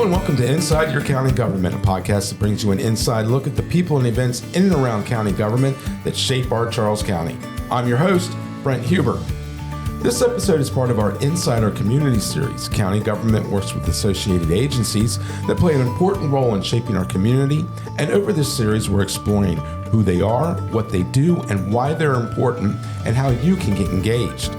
and welcome to Inside Your County Government, a podcast that brings you an inside look at the people and events in and around county government that shape our Charles County. I'm your host, Brent Huber. This episode is part of our Inside Our Community series. County government works with associated agencies that play an important role in shaping our community, and over this series we're exploring who they are, what they do, and why they're important, and how you can get engaged.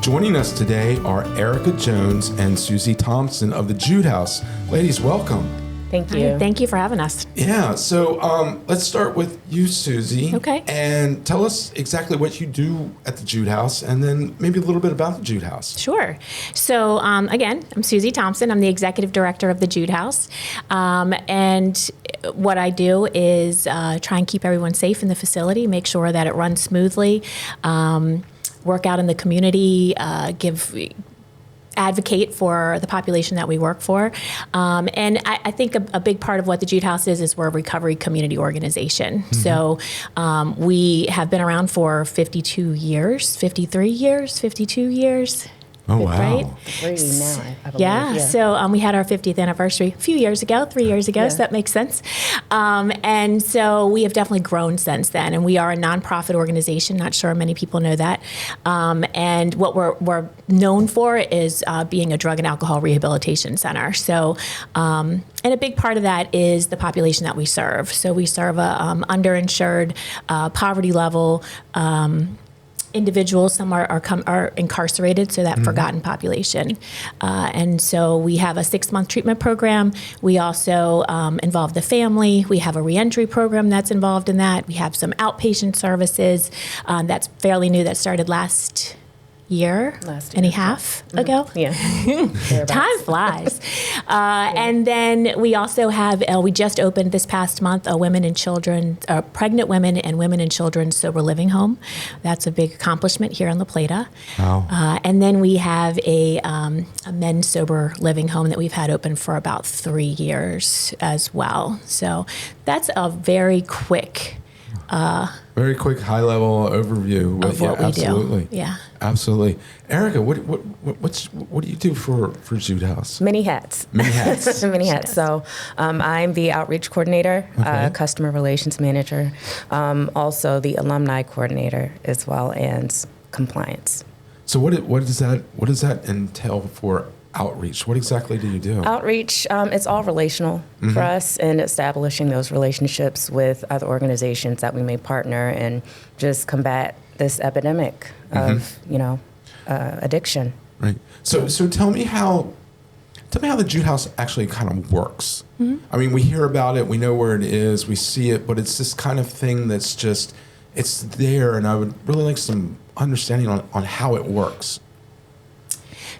Joining us today are Erica Jones and Susie Thompson of the Jude House. Ladies, welcome. Thank you. Hi, thank you for having us. Yeah, so let's start with you, Susie. Okay. And tell us exactly what you do at the Jude House, and then maybe a little bit about the Jude House. Sure. So again, I'm Susie Thompson. I'm the executive director of the Jude House. And what I do is try and keep everyone safe in the facility, make sure that it runs smoothly, work out in the community, advocate for the population that we work for. And I think a big part of what the Jude House is we're a recovery community organization. Mm-hmm. So we have been around for 52 years. Oh, wow. Right? 3 now, I believe. Yeah. So we had our 50th anniversary a few years ago, 3 years ago, so that makes sense. And so we have definitely grown since then, and we are a nonprofit organization. Not sure many people know that. And what we're known for is being a drug and alcohol rehabilitation center. So, and a big part of that is the population that we serve. So we serve a underinsured, poverty level individuals. Some are incarcerated, so that mm-hmm. forgotten population. And so we have a 6-month treatment program. We also involve the family. We have a reentry program that's involved in that. We have some outpatient services that's fairly new that started last year and a half ago. Yeah. Time flies. And then we also have, we just opened this past month a pregnant women and women and children sober living home. That's a big accomplishment here on La Plata. Wow. And then we have a men's sober living home that we've had open for about 3 years as well. So that's a very quick high-level overview of what we absolutely. do. Yeah, absolutely. Erica, what do you do for Jude House? Many hats. Many hats. Many hats. So I'm the outreach coordinator, okay. Customer relations manager, also the alumni coordinator as well, and compliance. So what does that entail for outreach? What exactly do you do? Outreach, it's all relational mm-hmm. for us, and establishing those relationships with other organizations that we may partner and just combat this epidemic mm-hmm. of, addiction. Right. So tell me how the Jude House actually kind of works. Mm-hmm. I mean, we hear about it, we know where it is, we see it, but it's this kind of thing that's just, it's there, and I would really like some understanding on how it works.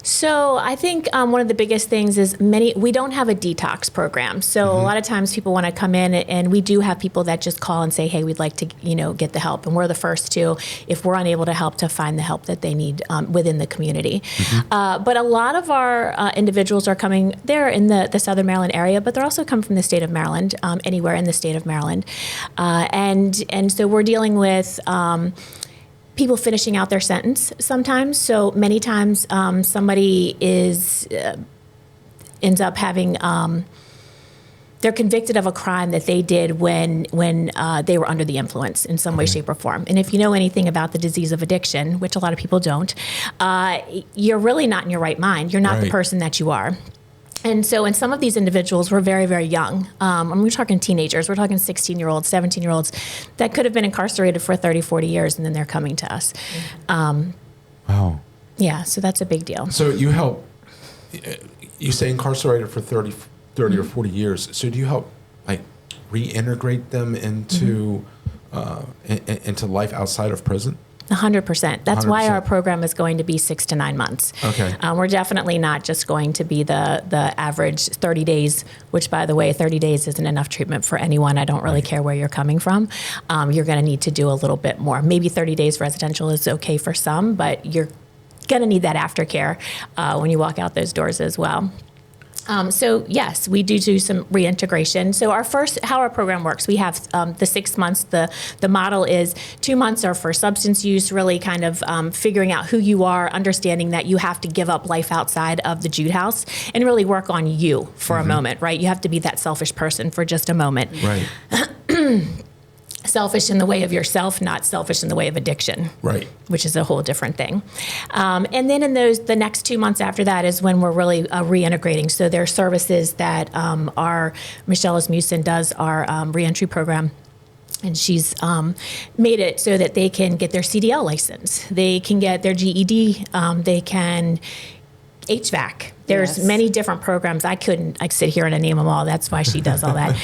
So I think one of the biggest things is we don't have a detox program. So mm-hmm. a lot of times people want to come in, and we do have people that just call and say, hey, we'd like to, get the help. And we're the first to, if we're unable to help, to find the help that they need within the community. Mm-hmm. But a lot of our individuals are coming, they're in the Southern Maryland area, but they're also come from the state of Maryland, anywhere in the state of Maryland. And so we're dealing with people finishing out their sentence sometimes. So many times somebody ends up having, they're convicted of a crime that they did when they were under the influence in some way, shape, or form. And if you know anything about the disease of addiction, which a lot of people don't, you're really not in your right mind. You're not right. the person that you are. And so, in some of these individuals were very, very young. We're talking teenagers. We're talking 16-year-olds, 17-year-olds that could have been incarcerated for 30, 40 years, and then they're coming to us. Wow. Yeah, so that's a big deal. So you help, you say incarcerated for 30 mm-hmm. or 40 years. So do you help, reintegrate them into into life outside of prison? 100%. That's 100%. why our program is going to be 6 to 9 months. Okay. We're definitely not just going to be the average 30 days, which, by the way, 30 days isn't enough treatment for anyone. I don't really care where you're coming from. You're going to need to do a little bit more. Maybe 30 days residential is okay for some, but you're going to need that aftercare when you walk out those doors as well. So yes, we do some reintegration. So how our program works, we have the 6 months. The model is 2 months are for substance use, really kind of figuring out who you are, understanding that you have to give up life outside of the Jude House and really work on you for a moment, right? You have to be that selfish person for just a moment. Right. Selfish in the way of yourself, not selfish in the way of addiction. Right. Which is a whole different thing. And then in the next 2 months after that is when we're really reintegrating. So there are services that Michelle Asmussen does our reentry program. And she's made it so that they can get their CDL license. They can get their GED. They can HVAC. There's many different programs. I sit here and name them all. That's why she does all that.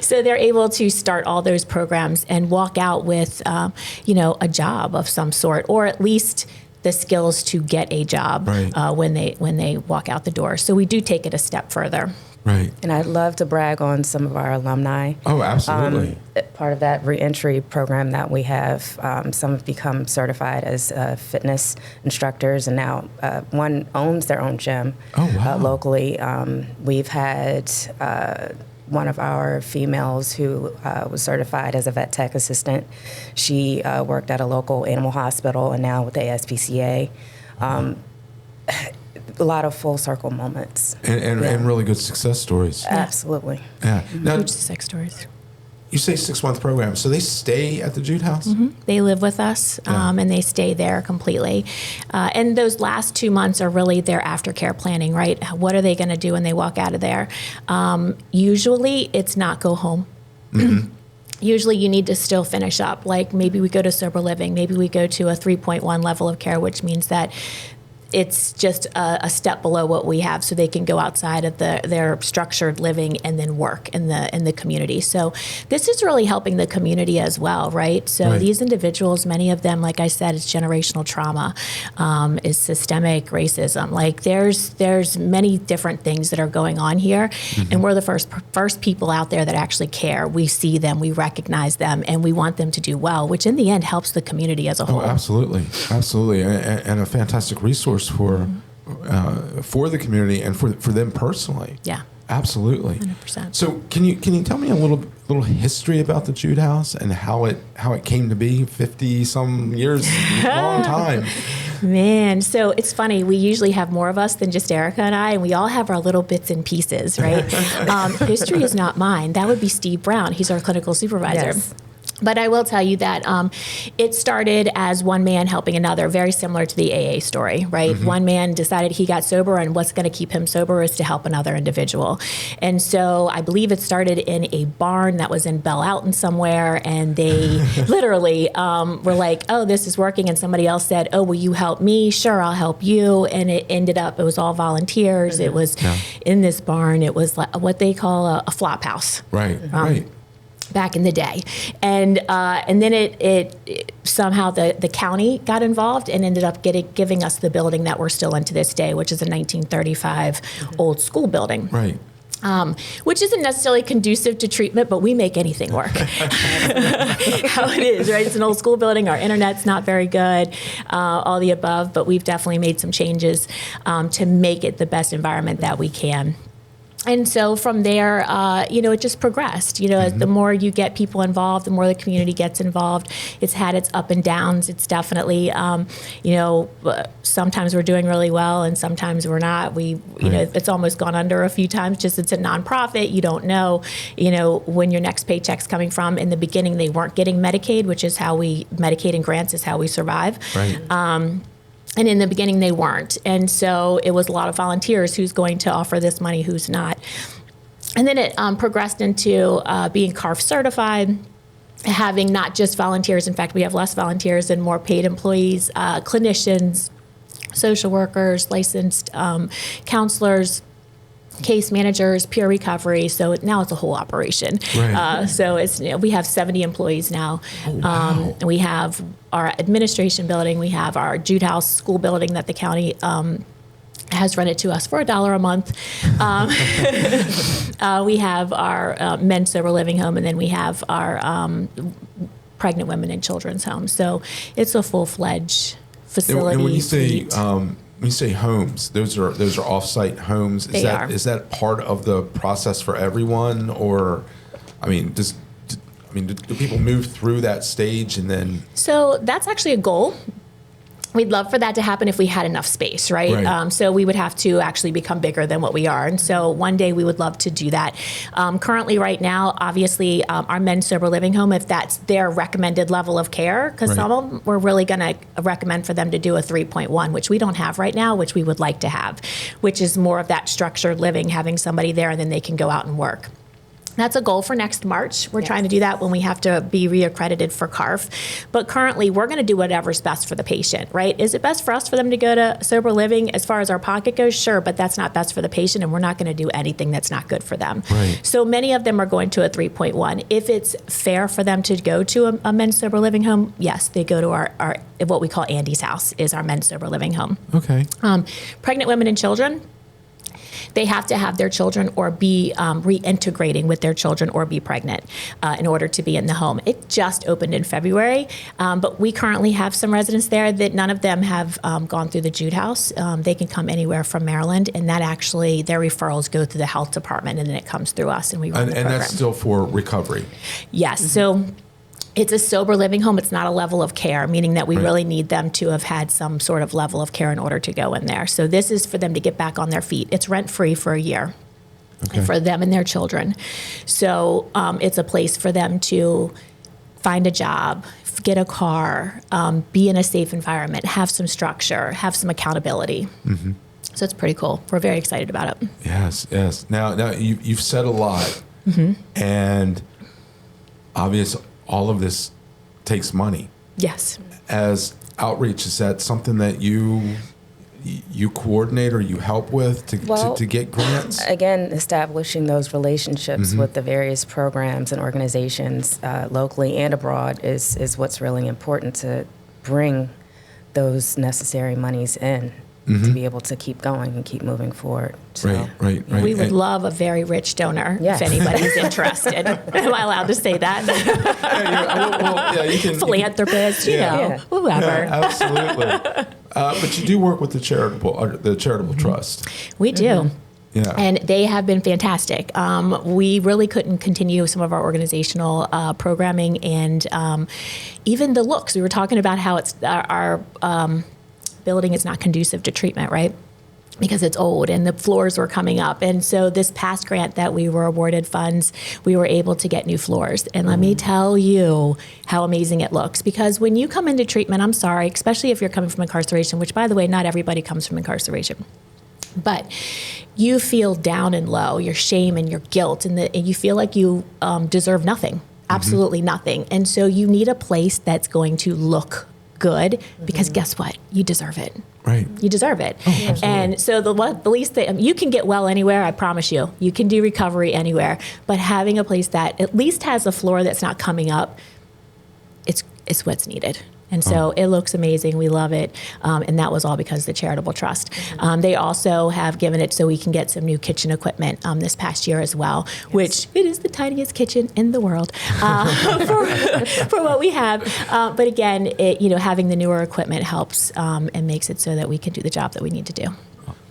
So they're able to start all those programs and walk out with, a job of some sort, or at least the skills to get a job when they walk out the door. So we do take it a step further. Right. And I'd love to brag on some of our alumni. Oh, absolutely. Part of that reentry program that we have, some have become certified as fitness instructors, and now one owns their own gym locally. We've had one of our females who was certified as a vet tech assistant. She worked at a local animal hospital and now with the ASPCA. A lot of full circle moments. And really good success stories. Absolutely. Yeah. Now, Huge success stories. You say 6 month program, so they stay at the Jude House? Mm-hmm. They live with us, and they stay there completely. And those last 2 months are really their aftercare planning, right? What are they going to do when they walk out of there? Usually it's not go home. Mm-hmm. Usually you need to still finish up. Like maybe we go to sober living, maybe we go to a 3.1 level of care, which means that it's just a step below what we have, so they can go outside of their structured living and then work in the community. So this is really helping the community as well, right? So these individuals, many of them, like I said, it's generational trauma, is systemic racism. Like there's many different things that are going on here, and we're the first people out there that actually care. We see them, we recognize them, and we want them to do well, which in the end helps the community as a whole. Oh, absolutely, absolutely, and a fantastic resource for the community and for them personally. Yeah, absolutely, 100%. So can you tell me a little history about the Jude House and how it came to be? 50 some years, long time. Man, so it's funny. We usually have more of us than just Erica and I, and we all have our little bits and pieces, right? History is not mine. That would be Steve Brown. He's our clinical supervisor. Yes. But I will tell you that it started as one man helping another, very similar to the AA story, right? Mm-hmm. One man decided he got sober, and what's going to keep him sober is to help another individual. And so I believe it started in a barn that was in Belle Alton somewhere, and they literally were like, oh, this is working. And somebody else said, oh, will you help me? Sure, I'll help you. And it ended up, it was all volunteers. Mm-hmm. It was in this barn. It was like what they call a flop house. Right, right. Back in the day, and then it somehow the county got involved and ended up giving us the building that we're still in to this day, which is a 1935 old school building. Right. Which isn't necessarily conducive to treatment, but we make anything work. How it is, right? It's an old school building. Our internet's not very good, all the above, but we've definitely made some changes to make it the best environment that we can. And so from there, it just progressed. Mm-hmm. The more you get people involved, the more the community gets involved. It's had its up and downs. It's definitely, sometimes we're doing really well and sometimes we're not. It's almost gone under a few times. Just it's a nonprofit. You don't know, when your next paycheck's coming from. In the beginning, they weren't getting Medicaid, which is Medicaid and grants is how we survive. Right. And in the beginning, they weren't. And so it was a lot of volunteers who's going to offer this money, who's not. And then it progressed into being CARF certified, having not just volunteers. In fact, we have less volunteers and more paid employees, clinicians, social workers, licensed counselors, case managers, peer recovery. So now it's a whole operation. Right. So it's we have 70 employees now. Oh, wow. We have our administration building. We have our Jude House school building that the county has rented to us for $1 a month. We have our men's sober living home, and then we have our pregnant women and children's home. So it's a full-fledged facility. And when you say when you say homes, those are off-site homes. Is that part of the process for everyone, or, I mean, do people move through that stage and then? So that's actually a goal. We'd love for that to happen if we had enough space, right? So we would have to actually become bigger than what we are. And so one day we would love to do that. Currently, right now, obviously, our men's sober living home, if that's their recommended level of care, because some of them we're really going to recommend for them to do a 3.1, which we don't have right now, which we would like to have, which is more of that structured living, having somebody there and then they can go out and work. That's a goal for next March. We're trying to do that when we have to be reaccredited for CARF. But currently, we're going to do whatever's best for the patient, right? Is it best for us for them to go to sober living as far as our pocket goes? Sure, but that's not best for the patient, and we're not going to do anything that's not good for them. Right. So many of them are going to a 3.1. If it's fair for them to go to a men's sober living home, yes, they go to our what we call Andy's house is our men's sober living home. Okay. Pregnant women and children, they have to have their children or be reintegrating with their children or be pregnant in order to be in the home. It just opened in February, but we currently have some residents there that none of them have gone through the Jude House. They can come anywhere from Maryland, and that actually, their referrals go through the health department, and then it comes through us, and we run the program. And that's still for recovery? Yes. Mm-hmm. So it's a sober living home. It's not a level of care, meaning that we really need them to have had some sort of level of care in order to go in there. So this is for them to get back on their feet. It's rent-free for a year for them and their children. So it's a place for them to find a job, get a car, be in a safe environment, have some structure, have some accountability. Mm-hmm. So it's pretty cool. We're very excited about it. Yes, yes. Now you've said a lot, and obviously, all of this takes money. Yes. As outreach, is that something that you coordinate or you help with to get grants? Again, establishing those relationships with the various programs and organizations locally and abroad is what's really important to bring those necessary monies in. To be able to keep going and keep moving forward. So, Right. We would love a very rich donor if anybody's interested. Am I allowed to say that? You can. Philanthropist, whoever. Yeah, absolutely. But you do work with the charitable trust. We do. Yeah. And they have been fantastic. We really couldn't continue some of our organizational programming and even the looks. We were talking about how it's our building is not conducive to treatment, right? Because it's old and the floors were coming up. And so this past grant that we were awarded funds, we were able to get new floors. And let me tell you how amazing it looks. Because when you come into treatment, I'm sorry, especially if you're coming from incarceration, which by the way, not everybody comes from incarceration. But you feel down and low, your shame and your guilt, and you feel like you deserve nothing, absolutely nothing. And so you need a place that's going to look good, because guess what? You deserve it. Right. You deserve it. Oh, and so the least that you can get well anywhere, I promise you. You can do recovery anywhere, but having a place that at least has a floor that's not coming up, it's what's needed. And so it looks amazing. We love it. And that was all because of the Charitable Trust. They also have given it so we can get some new kitchen equipment this past year as well, which it is the tiniest kitchen in the world for what we have. But again, having the newer equipment helps and makes it so that we can do the job that we need to do.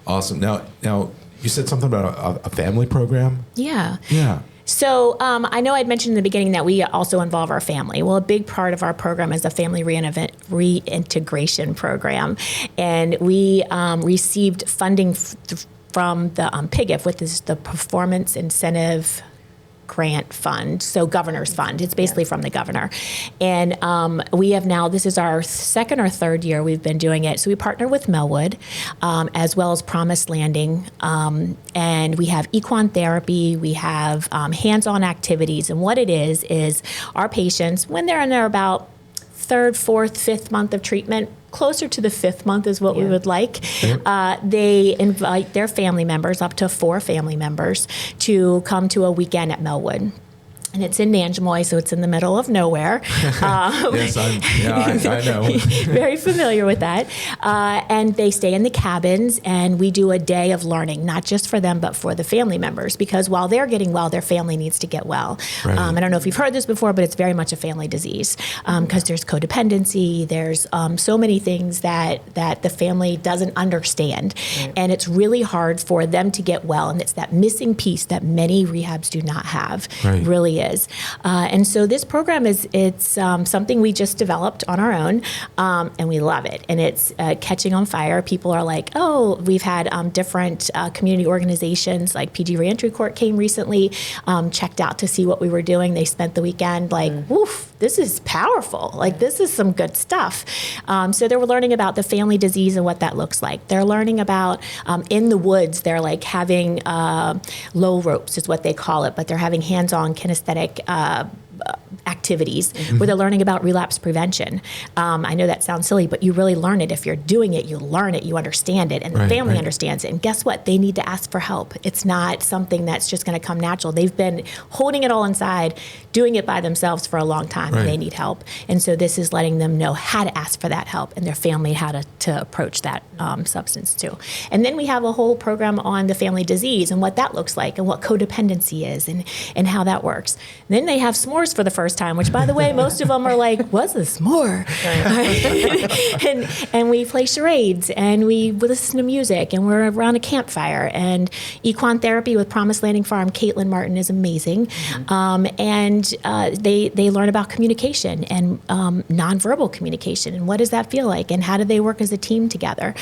Awesome. Now you said something about a family program? Yeah. Yeah. So I know I'd mentioned in the beginning that we also involve our family. Well, a big part of our program is a family reintegration program. And we received funding from the PIGIF, which is the Performance Incentive Grant Fund, so Governor's Fund. It's basically from the governor. And we have now, this is our second or third year we've been doing it. So we partner with Melwood as well as Promised Landing. And we have equine therapy, we have hands-on activities. And what it is our patients, when they're in their about third, fourth, fifth month of treatment, closer to the fifth month is what we would like. They invite their family members, up to 4 family members, to come to a weekend at Melwood. And it's in Nanjemoy, so it's in the middle of nowhere. Yes, I know. Very familiar with that. And they stay in the cabins, and we do a day of learning, not just for them, but for the family members, because while they're getting well, their family needs to get well. Right. I don't know if you've heard this before, but it's very much a family disease, because there's codependency, there's so many things that the family doesn't understand. Right. And it's really hard for them to get well, and it's that missing piece that many rehabs do not have. Right. Really is. And so this program it's something we just developed on our own, and we love it. And it's catching on fire. People are like, oh, we've had different community organizations, like PG Reentry Court came recently, checked out to see what we were doing. They spent the weekend like, woof, this is powerful. Like, this is some good stuff. So they were learning about the family disease and what that looks like. They're learning about in the woods, they're like having low ropes is what they call it, but they're having hands-on kinesthetic activities where they're learning about relapse prevention. I know that sounds silly, but you really learn it. If you're doing it, you learn it, you understand it, and the family understands it. And guess what? They need to ask for help. It's not something that's just going to come natural. They've been holding it all inside, doing it by themselves for a long time, and they need help. And so this is letting them know how to ask for that help, and their family how to approach that substance too. And then we have a whole program on the family disease and what that looks like, and what codependency is, and how that works. And then they have s'mores for the first time, which, by the way, most of them are like, what's a s'more? and we play charades, and we listen to music, and we're around a campfire. And equine therapy with Promised Landing Farm, Caitlin Martin, is amazing. They learn about communication and nonverbal communication, and what does that feel like, and how do they work as a team together?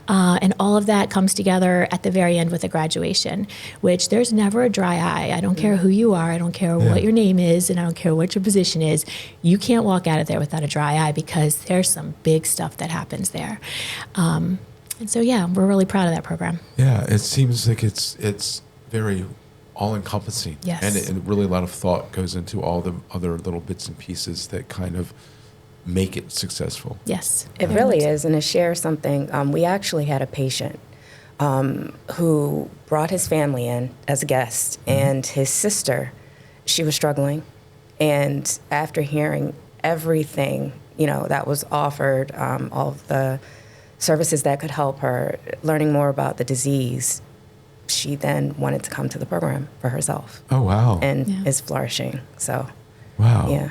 And all of that comes together at the very end with a graduation, which there's never a dry eye. I don't care who you are. I don't care what your name is, and I don't care what your position is. You can't walk out of there without a dry eye, because there's some big stuff that happens there. And so, we're really proud of that program. Yeah, it seems like it's very all-encompassing. Yes. And really a lot of thought goes into all the other little bits and pieces that kind of make it successful. Yes. It really is. And to share something, we actually had a patient who brought his family in as a guest, and his sister, she was struggling. And after hearing everything, that was offered, all of the services that could help her, learning more about the disease, she then wanted to come to the program for herself. Oh, wow. And is flourishing. So, wow. Yeah.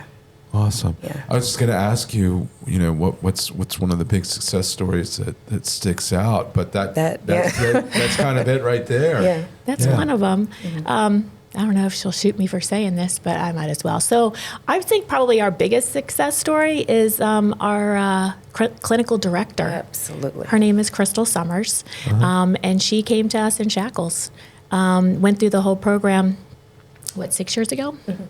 Awesome. Yeah. I was just going to ask you, what's one of the big success stories that sticks out? But that's kind of it right there. Yeah, that's one of them. Mm-hmm. I don't know if she'll shoot me for saying this, but I might as well. So I think probably our biggest success story is our clinical director. Absolutely. Her name is Crystal Summers, and she came to us in shackles. Went through the whole program, 6 years ago? Mm-hmm.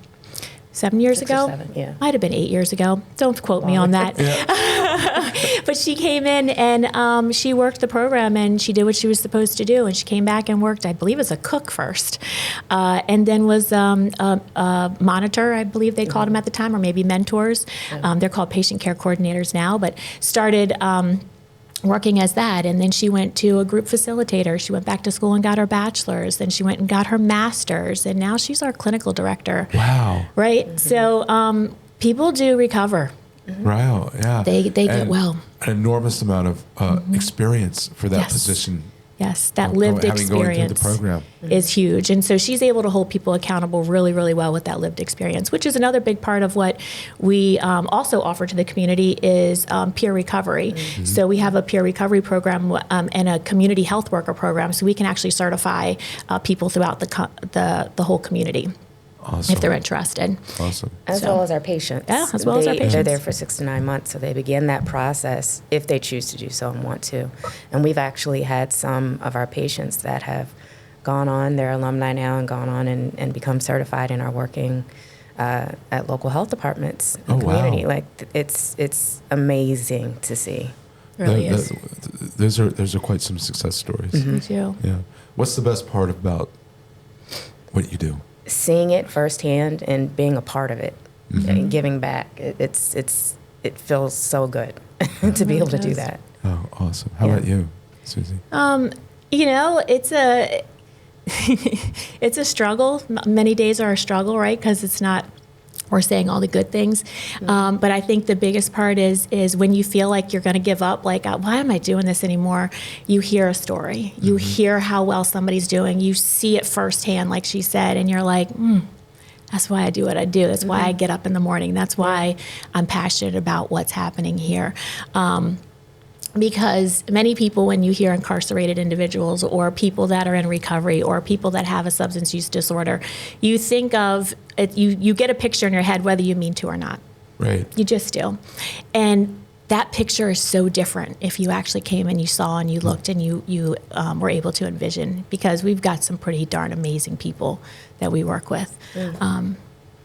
7 years 6 ago? or 7, yeah. Might have been 8 years ago. Don't quote me on that. But she came in, and she worked the program, and she did what she was supposed to do. And she came back and worked, I believe, as a cook first, and then was a monitor, I believe they called them at the time, or maybe mentors. They're called patient care coordinators now, but started working as that. And then she went to a group facilitator. She went back to school and got her bachelor's. Then she went and got her master's. And now she's our clinical director. Wow. Right? Mm-hmm. So people do recover. Mm-hmm. Wow, yeah. They get well. An enormous amount of experience for that position. Yes, that lived experience going through the program is huge. And so she's able to hold people accountable really, really well with that lived experience, which is another big part of what we also offer to the community is peer recovery. Mm-hmm. So we have a peer recovery program and a community health worker program, so we can actually certify people throughout the whole community. Awesome. If they're interested. Awesome. As well as our patients. Yeah, as well as our patients. They're there for 6 to 9 months, so they begin that process if they choose to do so and want to. And we've actually had some of our patients that have gone on, they're alumni now, and gone on and become certified and are working at local health departments in the community. Wow. Like, it's amazing to see. It really is. Those are quite some success stories. Mm-hmm. Me too. Yeah. What's the best part about what you do? Seeing it firsthand and being a part of it, and giving back. It feels so good to be able to do that. Oh, awesome. How about you, Susie? It's a struggle. Many days are a struggle, right? Because it's not, we're saying all the good things. But I think the biggest part is when you feel like you're going to give up, like, why am I doing this anymore? You hear a story. You hear how well somebody's doing. You see it firsthand, like she said, and you're like, that's why I do what I do. That's why I get up in the morning. That's why I'm passionate about what's happening here. Because many people, when you hear incarcerated individuals or people that are in recovery or people that have a substance use disorder, you think of it, you get a picture in your head whether you mean to or not. Right. You just do. And that picture is so different if you actually came and you saw and you looked and you were able to envision, because we've got some pretty darn amazing people that we work with.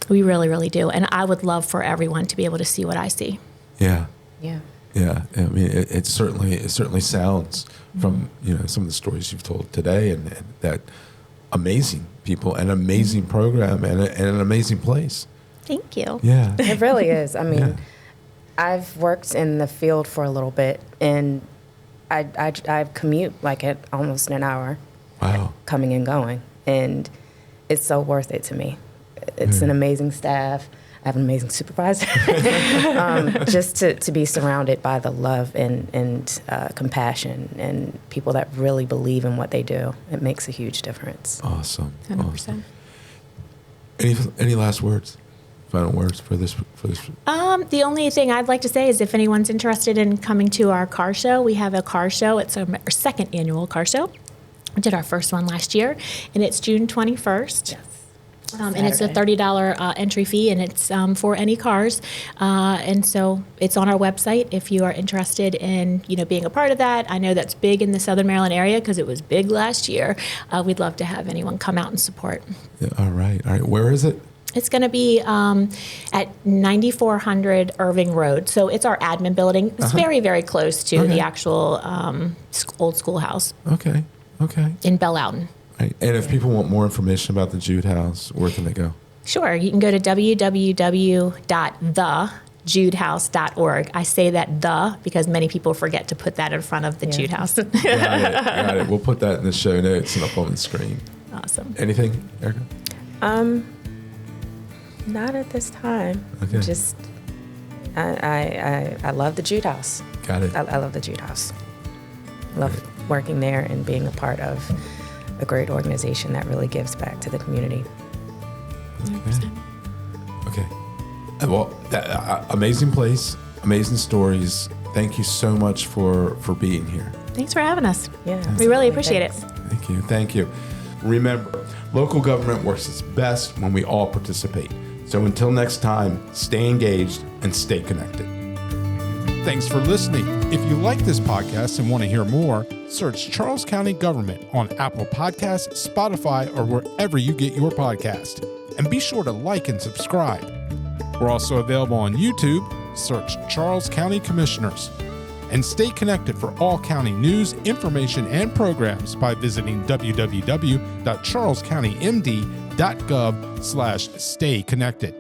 We really, really do. And I would love for everyone to be able to see what I see. Yeah. Yeah. Yeah, I mean, it certainly sounds from some of the stories you've told today, and that amazing people, an amazing program, and an amazing place. Thank you. Yeah, It really is. I mean, I've worked in the field for a little bit, and I commute like at almost an hour. Wow. Coming and going, and it's so worth it to me. It's an amazing staff. I have an amazing supervisor. Just to be surrounded by the love and compassion and people that really believe in what they do, it makes a huge difference. Awesome. 100%. Awesome. Any last words? Final words for this? The only thing I'd like to say is if anyone's interested in coming to our car show, we have a car show. It's our second annual car show. We did our first one last year, and it's June 21st. Yes. And it's a $30 entry fee, and it's for any cars. And so it's on our website if you are interested in being a part of that. I know that's big in the Southern Maryland area because it was big last year. We'd love to have anyone come out and support. Yeah, all right. Where is it? It's going to be at 9400 Irving Road. So it's our admin building. It's very, very close to the actual old schoolhouse. Okay. In Belle Alton. Right. And if people want more information about the Jude House, where can they go? Sure. You can go to www.thejudehouse.org. I say that because many people forget to put that in front of the Jude House. Got it. We'll put that in the show notes and up on the screen. Awesome. Anything, Erica? Not at this time. Okay. Just, I love the Jude House. Got it. I love the Jude House. Love working there and being a part of a great organization that really gives back to the community. 100%. Okay. Well, amazing place, amazing stories. Thank you so much for being here. Thanks for having us. Yeah, We really appreciate it. Thank you. Remember, local government works its best when we all participate. So until next time, stay engaged and stay connected. Thanks for listening. If you like this podcast and want to hear more, search Charles County Government on Apple Podcasts, Spotify, or wherever you get your podcast. And be sure to like and subscribe. We're also available on YouTube. Search Charles County Commissioners. And stay connected for all county news, information, and programs by visiting www.charlescountymd.gov/stay connected.